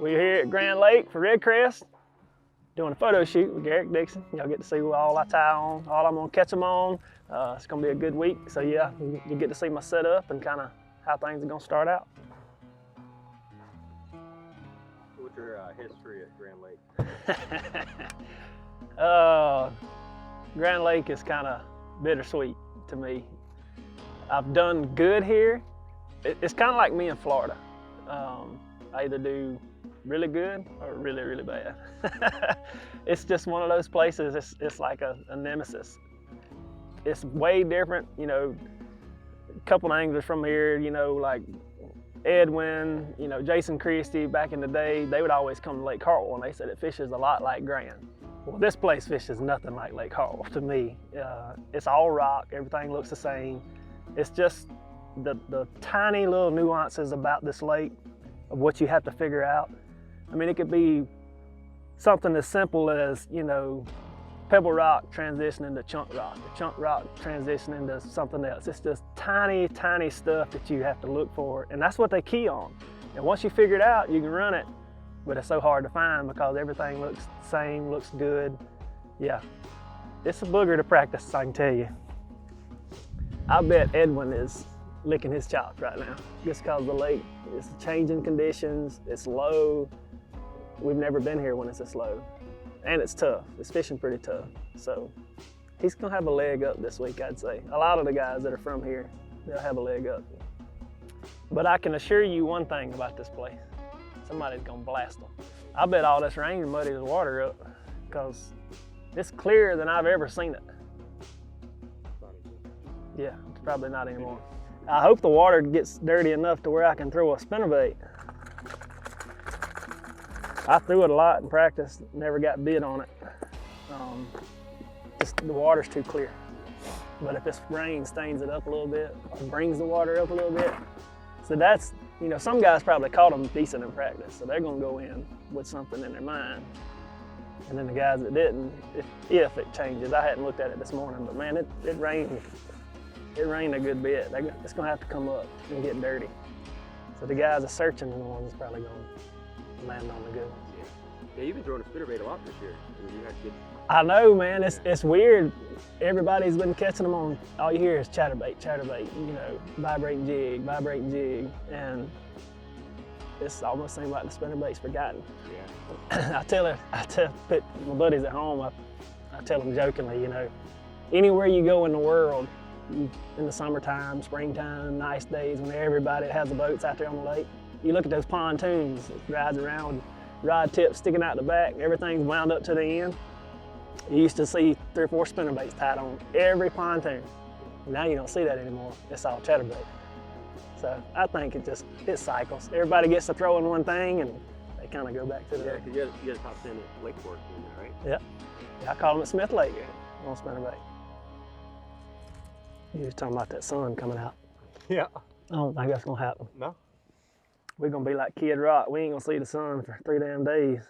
We're here at Grand Lake for REDCREST, doing a photo shoot with Garrick Dixon. Y'all get to see all I tie on, all I'm gonna catch them on. It's gonna be a good week. So yeah, you get to see my setup and kind of how things are gonna start out. What's your history at Grand Lake? Grand Lake is kind of bittersweet to me. I've done good here. It's kind of like me in Florida. I either do really good or really, really bad. It's just one of those places, it's like a nemesis. It's way different, you know, a couple of anglers from here, you know, like Edwin, you know, Jason Christie back in the day, they would always come to Lake Hartwell and they said it fishes a lot like Grand. Well, this place fishes nothing like Lake Hartwell to me. It's all rock, everything looks the same. It's just the tiny little nuances about this lake of what you have to figure out. I mean, it could be something as simple as, you know, pebble rock transitioning to chunk rock, or chunk rock transitioning to something else. It's just tiny, tiny stuff that you have to look for, and that's what they key on. And once you figure it out, you can run it, but it's so hard to find because everything looks the same, looks good. Yeah, it's a booger to practice, I can tell you. I bet Edwin is licking his chops right now, just because the lake is changing conditions, it's low. We've never been here when it's this low. And it's tough, it's fishing pretty tough. So he's gonna have a leg up this week, I'd say. A lot of the guys that are from here, they'll have a leg up. But I can assure you one thing about this place, somebody's gonna blast them. I bet all this rain muddies the water up because it's clearer than I've ever seen it. Yeah, it's probably not anymore. I hope the water gets dirty enough to where I can throw a spinnerbait. I threw it a lot in practice, never got bit on it. Just the water's too clear. But if this rain stains it up a little bit, or brings the water up a little bit, so that's, you know, some guys probably caught them decent in practice, so they're gonna go in with something in their mind. And then the guys that didn't, if it changes, I hadn't looked at it this morning, but man, it rained a good bit. It's gonna have to come up and get dirty. So the guys are searching the ones that's probably gonna land on the good ones. Yeah, you've been throwing a spinnerbait a lot this year. I mean, you had to get... I know, man. It's weird. Everybody's been catching them on. All you hear is chatterbait, chatterbait. You know, vibrating jig, and it's almost seems like the spinnerbait's forgotten. Yeah. I tell my buddies at home. I tell them jokingly, you know, anywhere you go in the world, in the summertime, springtime, nice days when everybody has the boats out there on the lake, you look at those pontoons, it rides around with rod tips sticking out the back, everything's wound up to the end. You used to see 3 or 4 spinnerbaits tied on every pontoon. Now you don't see that anymore. It's all chatterbait. So I think it cycles. Everybody gets to throw in one thing and they kind of go back to the... Yeah, because you had a top 10 at Lake Fork, right? Yeah. I call them at Smith Lake on spinnerbait. You was talking about that sun coming out. Yeah. I don't think that's gonna happen. No? We're gonna be like Kid Rock. We ain't gonna see the sun for 3 damn days.